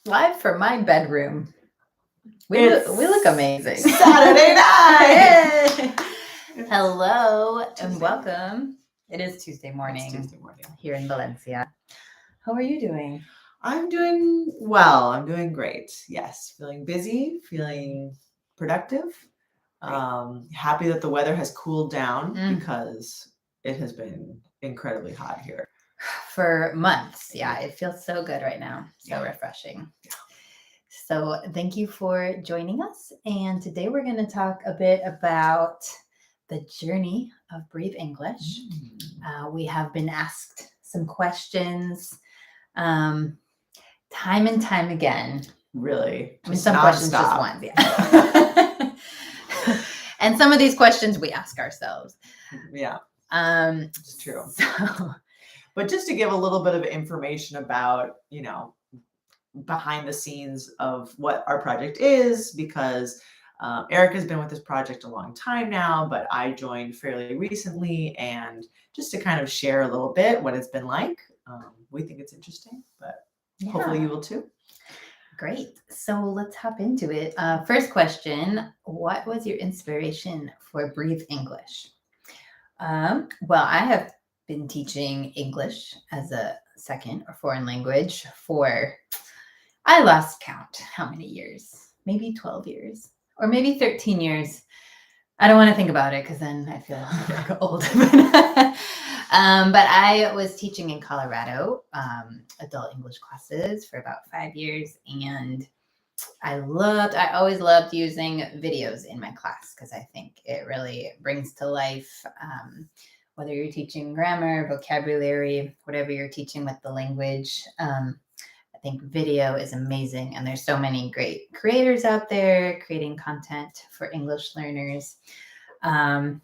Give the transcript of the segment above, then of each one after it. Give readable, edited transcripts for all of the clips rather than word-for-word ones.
Live from my bedroom. We look amazing. Saturday night. Yay! Hello and welcome. It is Tuesday morning. It's Tuesday morning here in Valencia. How are you doing? I'm doing well. I'm doing great. Yes, feeling busy, feeling productive. Happy that the weather has cooled down because it has been incredibly hot here for months. Yeah, it feels so good right now. So refreshing. Yeah. So thank you for joining us. And today we're going to talk a bit about the journey of Breathe English. We have been asked some questions time and time again. Really? I mean, some questions just once. Yeah. And some of these questions we ask ourselves. Yeah. It's true. So, but just to give a little bit of information about, behind the scenes of what our project is, because Eric has been with this project a long time now, but I joined fairly recently, and just to kind of share a little bit what it's been like. We think it's interesting, but hopefully you will too. Great. So let's hop into it. First question, what was your inspiration for Breathe English? Well, I have been teaching English as a second or foreign language I lost count how many years, maybe 12 years or maybe 13 years. I don't want to think about it because then I feel old. But I was teaching in Colorado, adult English classes for about 5 years. And I always loved using videos in my class because I think it really brings to life, whether you're teaching grammar, vocabulary, whatever you're teaching with the language. I think video is amazing, and there's so many great creators out there creating content for English learners. And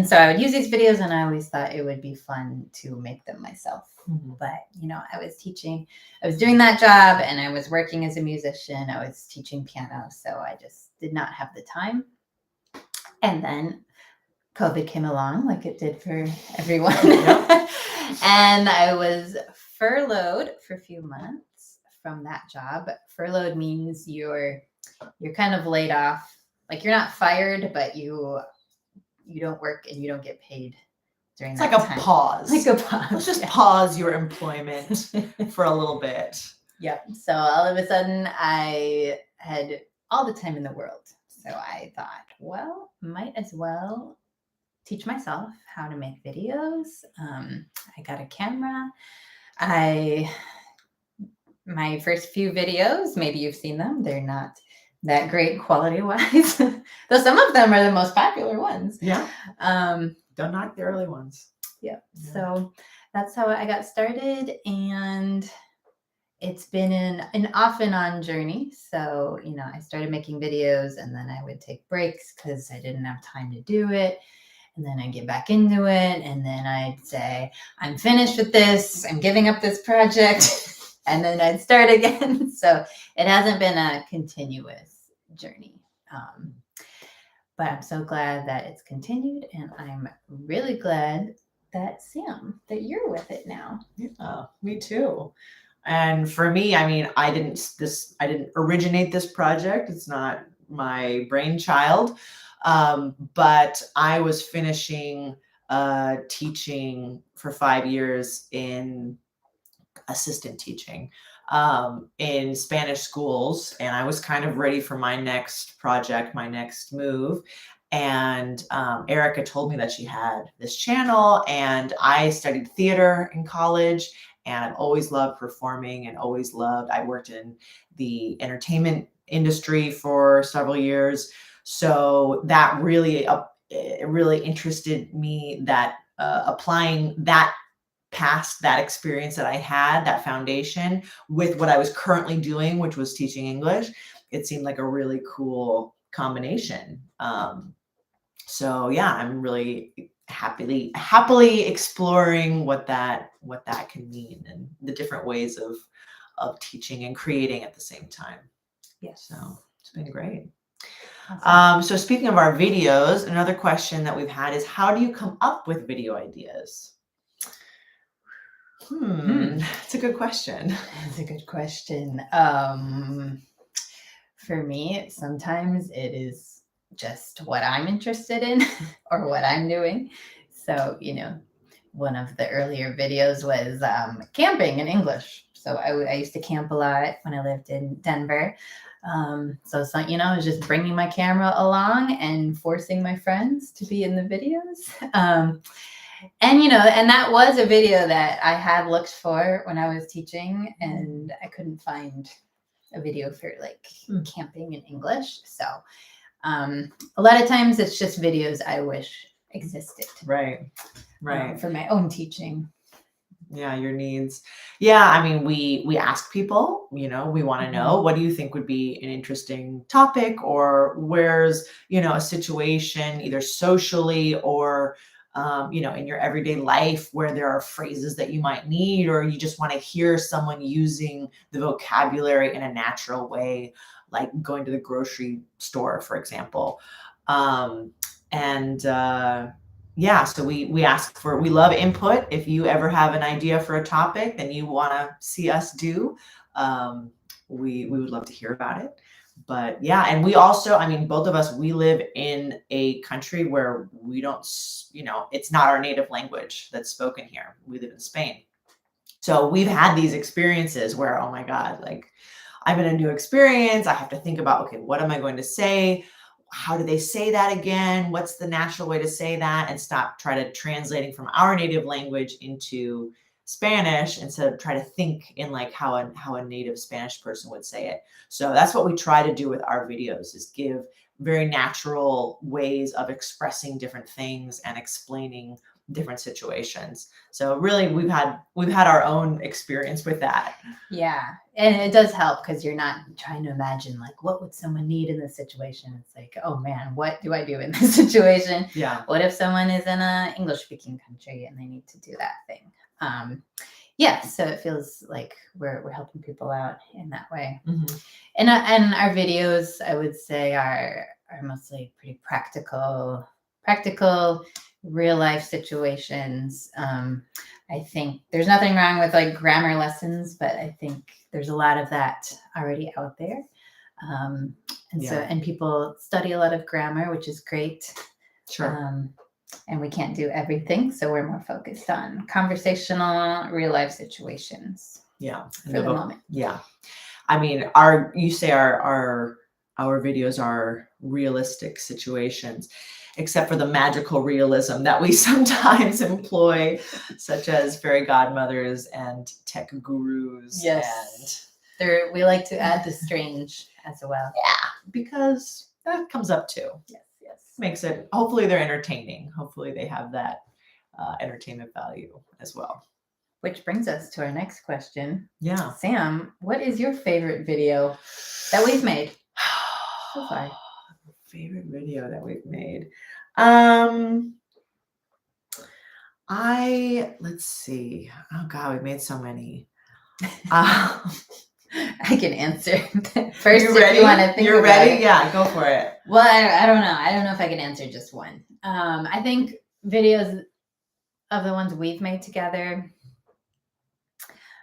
so I would use these videos, and I always thought it would be fun to make them myself. But, I was doing that job, and I was working as a musician. I was teaching piano, so I just did not have the time. And then COVID came along like it did for everyone. And I was furloughed for a few months from that job. Furloughed means you're kind of laid off. Like, you're not fired, but you don't work and you don't get paid during that time. It's like a pause. Like a pause. Let's just pause your employment for a little bit. Yep. So all of a sudden I had all the time in the world. So I thought, well, might as well teach myself how to make videos. I got a camera. My first few videos, maybe you've seen them. They're not that great quality-wise, though some of them are the most popular ones. Yeah. Don't knock the early ones. Yeah. So that's how I got started, and it's been an off and on journey. So, I started making videos, and then I would take breaks because I didn't have time to do it. And then I'd get back into it, and then I'd say, I'm finished with this. I'm giving up this project. And then I'd start again. So it hasn't been a continuous journey. But I'm so glad that it's continued. And I'm really glad that, Sam, that you're with it now. Yeah, me too. And for me, I didn't originate this project. It's not my brainchild. But I was finishing teaching for 5 years in assistant teaching in Spanish schools, and I was kind of ready for my next project, my next move. And Erica told me that she had this channel, and I studied theater in college, and I've always loved performing and I worked in the entertainment industry for several years. So that really interested me, that applying that past that experience that I had, that foundation, with what I was currently doing, which was teaching English, it seemed like a really cool combination. So yeah, I'm really happily exploring what that can mean, and the different ways of teaching and creating at the same time. Yes. So it's been great. Awesome. So speaking of our videos, another question that we've had is, how do you come up with video ideas? It's a good question. That's a good question. For me, sometimes it is just what I'm interested in or what I'm doing. So, one of the earlier videos was camping in English. So I used to camp a lot when I lived in Denver. So it's not, I was just bringing my camera along and forcing my friends to be in the videos. And that was a video that I had looked for when I was teaching, and I couldn't find a video for like camping in English. So a lot of times it's just videos I wish existed. Right. For my own teaching. Yeah, your needs. Yeah, I mean, we ask people, we want to know, what do you think would be an interesting topic, or where's, a situation either socially or in your everyday life where there are phrases that you might need, or you just want to hear someone using the vocabulary in a natural way, like going to the grocery store, for example. Yeah, so we ask for, we love input. If you ever have an idea for a topic and you want to see us do, we would love to hear about it. But yeah, and we also, I mean, both of us, we live in a country where we don't, it's not our native language that's spoken here. We live in Spain. So we've had these experiences where, oh my God, like I'm in a new experience. I have to think about, okay, what am I going to say? How do they say that again? What's the natural way to say that? And stop trying to translating from our native language into Spanish, instead of try to think in like how a native Spanish person would say it. So that's what we try to do with our videos, is give very natural ways of expressing different things and explaining different situations. So really we've had our own experience with that. Yeah. And it does help because you're not trying to imagine like, what would someone need in this situation? It's like, oh man, what do I do in this situation? Yeah. What if someone is in an English speaking country and they need to do that thing? Yeah. So it feels like we're helping people out in that way. Mm-hmm. And our videos, I would say, are mostly pretty practical, real life situations. I think there's nothing wrong with like grammar lessons, but I think there's a lot of that already out there. And people study a lot of grammar, which is great. Sure. And we can't do everything, so we're more focused on conversational, real life situations. Yeah. For the moment. Yeah. I mean, our videos are realistic situations, except for the magical realism that we sometimes employ, such as fairy godmothers and tech gurus. Yes. And we like to add the strange as well. Yeah, because that comes up too. Yes. Makes it, hopefully they're entertaining. Hopefully they have that entertainment value as well. Which brings us to our next question. Yeah. Sam, what is your favorite video that we've made so far? Favorite video that we've made? Let's see. Oh God, we've made so many. I can answer first. You ready? If you want to think You're about ready? it. Yeah, go for it. Well, I don't know. I don't know if I can answer just one. I think videos of the ones we've made together,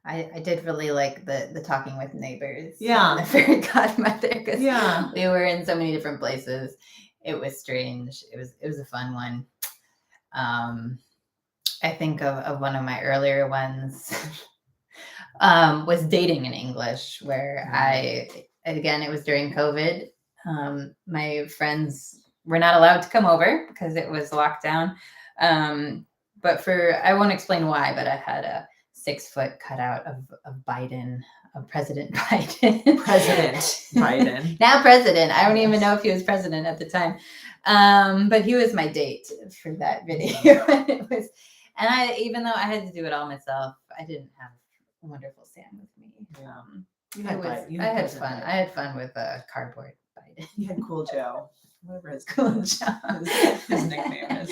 I did really like the talking with neighbors. Yeah. The fairy godmother. Because Yeah. we were in so many different places. It was strange. It was a fun one. I think of one of my earlier ones. Was dating in English, where it was during COVID. My friends were not allowed to come over because it was lockdown. But I won't explain why, but I had a 6-foot cutout of Biden, of President Biden. President Biden. Now president. I don't even know if he was president at the time. But he was my date for that video. Even though I had to do it all myself, I didn't have a wonderful Sam with me. I had fun. I had fun with cardboard Biden. You had Cool Joe, whatever his Cool Joe. his nickname is.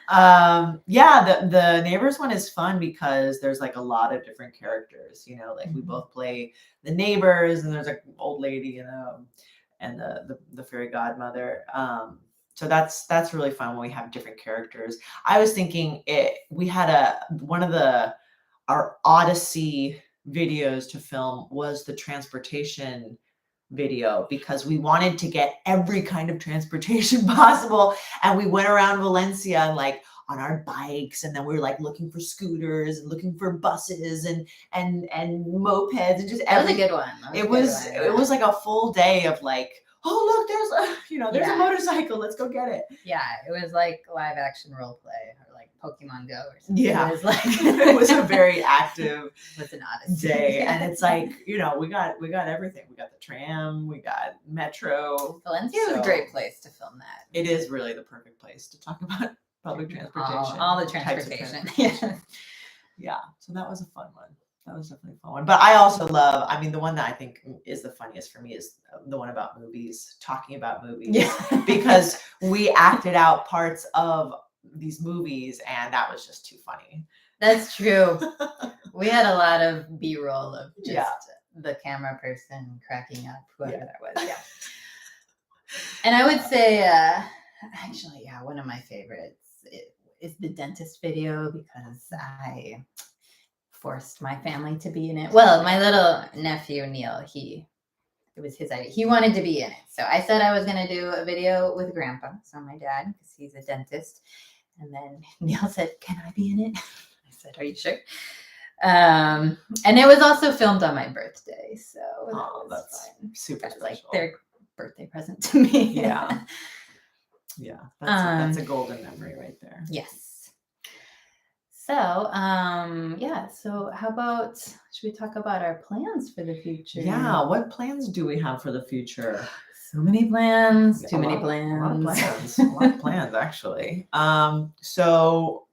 The neighbors one is fun because there's like a lot of different characters. Like we both play the neighbors, and there's an old lady, and the fairy godmother. So that's really fun when we have different characters. I was thinking we had one of our Odyssey videos to film was the transportation video, because we wanted to get every kind of transportation possible. And we went around Valencia like on our bikes, and then we were like looking for scooters and looking for buses and mopeds and just That was a every. good one. It was like a full day of like, oh look, there's a motorcycle. Let's go get it. Yeah, it was like live action role play or like Pokemon Go or something. Yeah, it was like it was a very active was an odyssey day, and it's like, we got everything. We got the tram, we got metro. Valencia is a great place to film that. It is really the perfect place to talk about public transportation. All the transportation. Yeah, so that was a fun one. That was definitely a fun one. But I also love, the one that I think is the funniest for me is the one about movies, talking about movies. Yeah. Because we acted out parts of these movies, and that was just too funny. That's true. We had a lot of B-roll of just the camera person cracking up, whoever that was. Yeah. And I would say, actually, one of my favorites is the dentist video, because I forced my family to be in it. Well, my little nephew, Neil, it was his idea. He wanted to be in it. So I said I was going to do a video with Grandpa, so my dad, because he's a dentist. And then Neil said, "Can I be in it?" I said, "Are you sure?" And it was also filmed on my birthday. So that's fun. Super special. Like their birthday present to me. Yeah. Yeah. That's a golden memory right there. Yes. So, so how about, should we talk about our plans for the future? Yeah, what plans do we have for the future? So many plans, too many plans. A lot of plans, actually. So,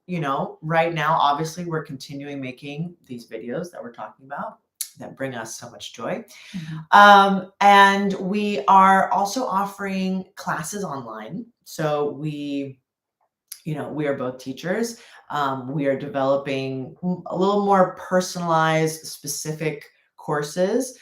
right now, obviously, we're continuing making these videos that we're talking about that bring us so much joy. Mm-hmm. And we are also offering classes online. So we are both teachers. We are developing a little more personalized, specific courses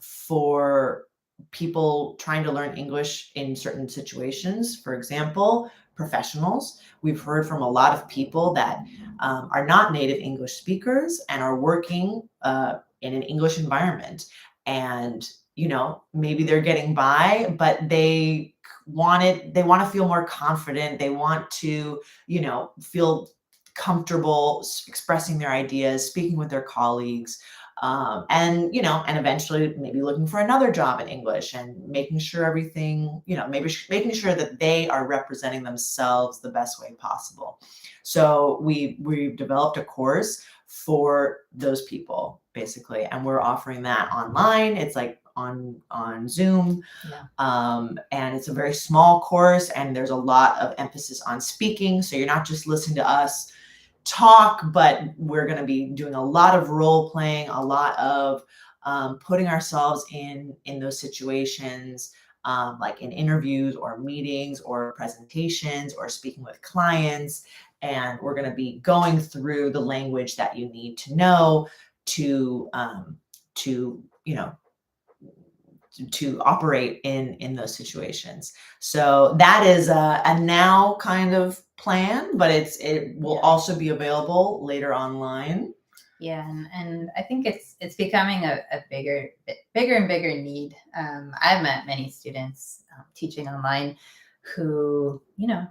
for people trying to learn English in certain situations. For example, professionals. We've heard from a lot of people that are not native English speakers and are working in an English environment. And, maybe they're getting by, but they want to feel more confident. They want to, feel comfortable expressing their ideas, speaking with their colleagues, and eventually maybe looking for another job in English and making sure everything, maybe making sure that they are representing themselves the best way possible. So we've developed a course for those people, basically, and we're offering that online. It's like on Zoom. And it's a very small course, and there's a lot of emphasis on speaking. So you're not just listening to us talk, but we're going to be doing a lot of role playing, a lot of putting ourselves in those situations, like in interviews or meetings or presentations or speaking with clients. And we're going to be going through the language that you need to know to operate in those situations. So that is a now kind of plan, but it will also be available later online. Yeah, and I think it's becoming a bigger and bigger need. I've met many students teaching online who,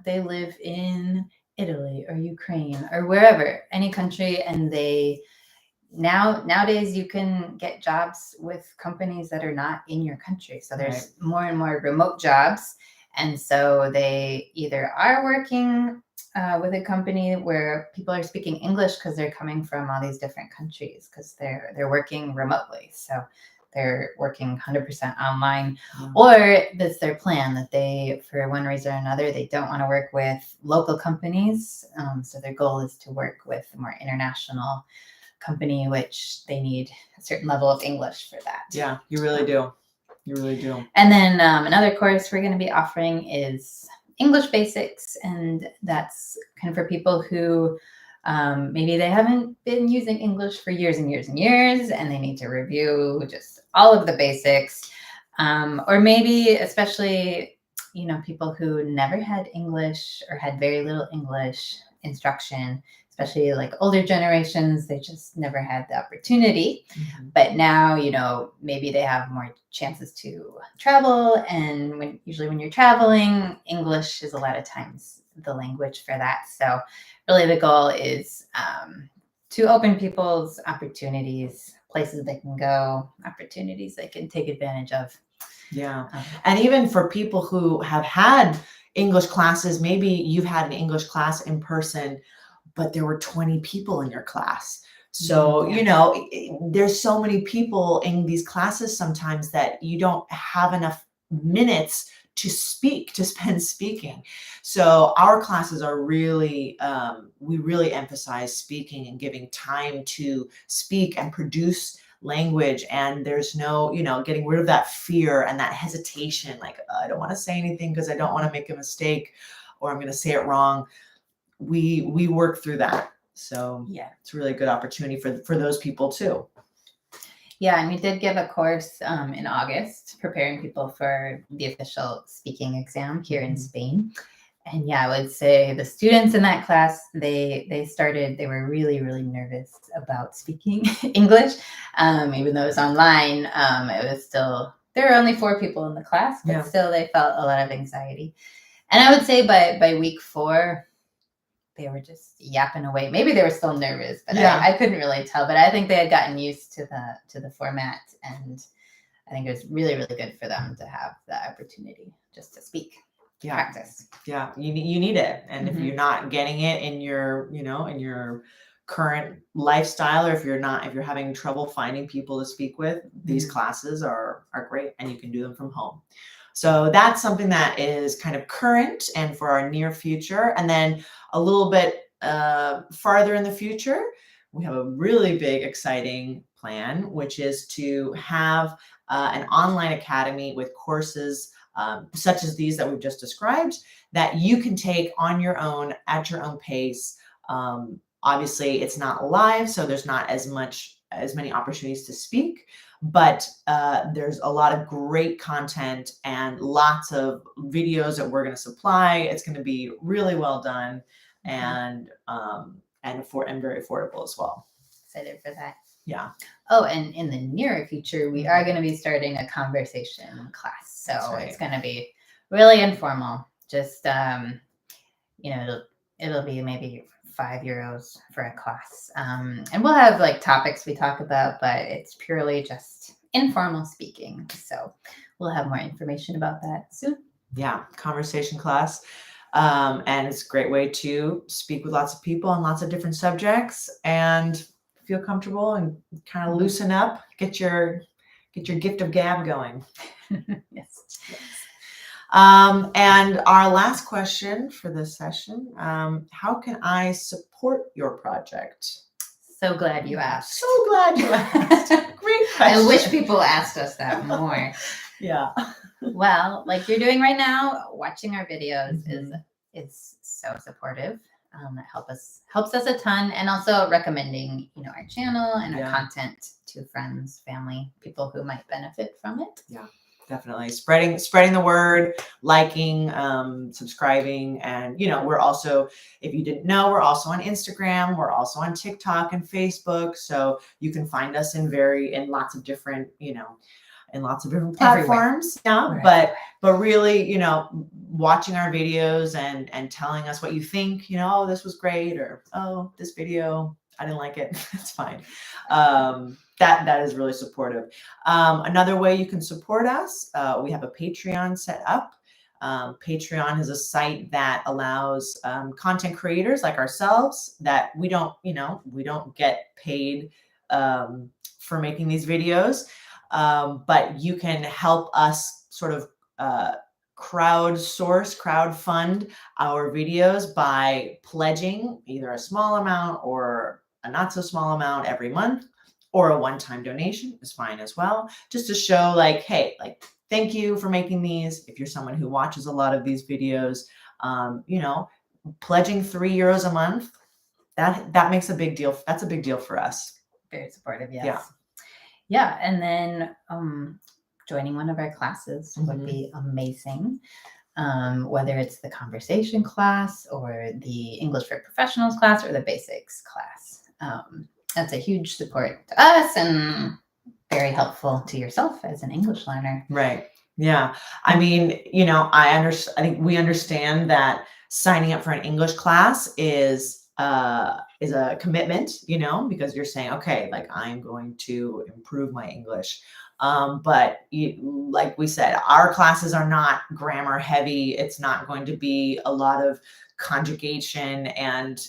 they live in Italy or Ukraine or wherever, any country, and nowadays you can get jobs with companies that are not in your country. So there's more and more remote jobs. And so they either are working with a company where people are speaking English because they're coming from all these different countries because they're working remotely. So they're working 100% online, or that's their plan that they, for one reason or another, they don't want to work with local companies. So their goal is to work with a more international company, which they need a certain level of English for that. Yeah, you really do. You really do. And then another course we're going to be offering is English Basics, and that's kind of for people who maybe they haven't been using English for years and years and years, and they need to review just all of the basics. Or maybe especially, people who never had English or had very little English instruction, especially like older generations, they just never had the opportunity. Mhm. But now, maybe they have more chances to travel. And usually when you're traveling, English is a lot of times the language for that. So really the goal is to open people's opportunities, places they can go, opportunities they can take advantage of. Yeah. And even for people who have had English classes, maybe you've had an English class in person, but there were 20 people in your class. So, there's so many people in these classes sometimes that you don't have enough minutes to spend speaking. So our classes are really, we really emphasize speaking and giving time to speak and produce language. And there's no, getting rid of that fear and that hesitation. Like, I don't want to say anything because I don't want to make a mistake or I'm going to say it wrong. We work through that. So yeah, it's a really good opportunity for those people too. Yeah, and we did give a course in August preparing people for the official speaking exam here in Spain. And yeah, I would say the students in that class, they were really, really nervous about speaking English. Even though it was online, it was still, there were only 4 people in the class, but still they felt a lot of anxiety. And I would say by week 4, they were just yapping away. Maybe they were still nervous, but I couldn't really tell. But I think they had gotten used to the format, and I think it was really, really good for them to have the opportunity just to speak, practice. Yeah, you need it, and if you're not getting it in your, in your current lifestyle, or if you're having trouble finding people to speak with, these classes are great, and you can do them from home. So that's something that is kind of current and for our near future. And then a little bit farther in the future, we have a really big, exciting plan, which is to have an online academy with courses such as these that we've just described that you can take on your own at your own pace. Obviously, it's not live, so there's not as many opportunities to speak. But there's a lot of great content and lots of videos that we're going to supply. It's going to be really well done and very affordable as well. Excited for that. Yeah. Oh, and in the near future, we are going to be starting a conversation class. So it's going to be really informal. Just it'll be maybe €5 for a class. And we'll have like topics we talk about, but it's purely just informal speaking. So we'll have more information about that soon. Yeah, conversation class. And it's a great way to speak with lots of people on lots of different subjects and feel comfortable and kind of loosen up, get your gift of gab going. Yes. And our last question for this session, how can I support your project? So glad you asked. So glad you asked. Great question. I wish people asked us that more. Yeah. Well, like you're doing right now, watching our videos is so supportive. It helps us a ton, and also recommending our channel and our content to friends, family, people who might benefit from it. Yeah. Definitely spreading the word, liking, subscribing. And, we're also, if you didn't know, we're also on Instagram. We're also on TikTok and Facebook. So you can find us in lots of different, platforms. Yeah. But really, watching our videos and telling us what you think, oh, this was great, or, oh, this video, I didn't like it. It's fine. That is really supportive. Another way you can support us, we have a Patreon set up. Patreon is a site that allows content creators like ourselves that we don't get paid for making these videos, but you can help us sort of crowdfund our videos by pledging either a small amount or a not so small amount every month, or a one-time donation is fine as well. Just to show like, hey, like, thank you for making these. If you're someone who watches a lot of these videos, pledging €3 a month, that makes a big deal. That's a big deal for us. Very supportive. Yes. Yeah. And then joining one of our classes would be amazing. whether it's the conversation class or the English for Professionals class or the basics class. That's a huge support to us and very helpful to yourself as an English learner. Right. Yeah. I mean, I think we understand that signing up for an English class is a commitment, because you're saying, okay, like I'm going to improve my English. But like we said, our classes are not grammar heavy. It's not going to be a lot of conjugation and,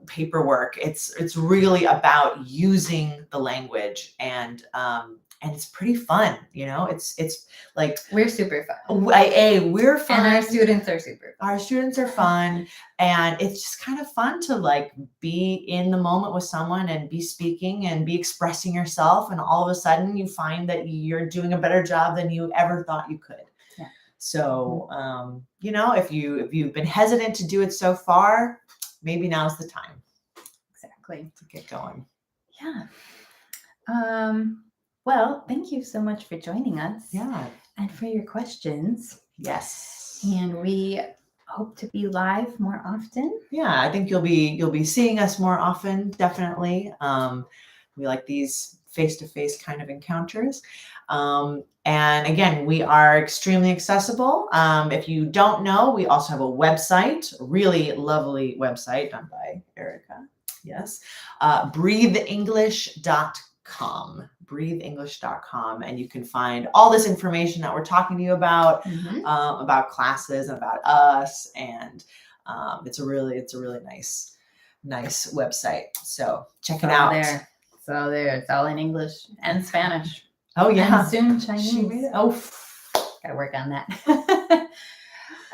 paperwork. It's really about using the language, and it's pretty fun. It's like We're super fun. We're fun. And our students are super fun. Our students are fun, and it's just kind of fun to like be in the moment with someone and be speaking and be expressing yourself, and all of a sudden you find that you're doing a better job than you ever thought you could. Yeah. So, if you've been hesitant to do it so far, maybe now's the time. Exactly. To get going. Yeah. Well, thank you so much for joining us. Yeah. And for your questions. Yes. And we hope to be live more often. Yeah, I think you'll be seeing us more often, definitely. We like these face-to-face kind of encounters. And again, we are extremely accessible. If you don't know, we also have a website, a really lovely website done by Erica. Yes. breatheenglish.com. breatheenglish.com, and you can find all this information that we're talking to you about, about classes, about us, and it's a really nice website. So check it out. There. It's all there. It's all in English and Spanish. Oh yeah. And soon Chinese. Gotta work on that.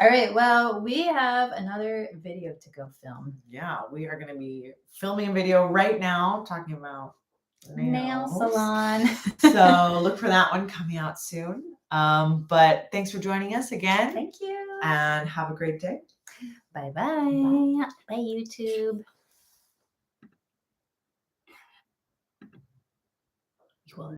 All right. Well, we have another video to go film. Yeah, we are going to be filming a video right now talking about nail salon. So look for that one coming out soon. But thanks for joining us again. Thank you. And have a great day. Bye-bye. Bye, YouTube.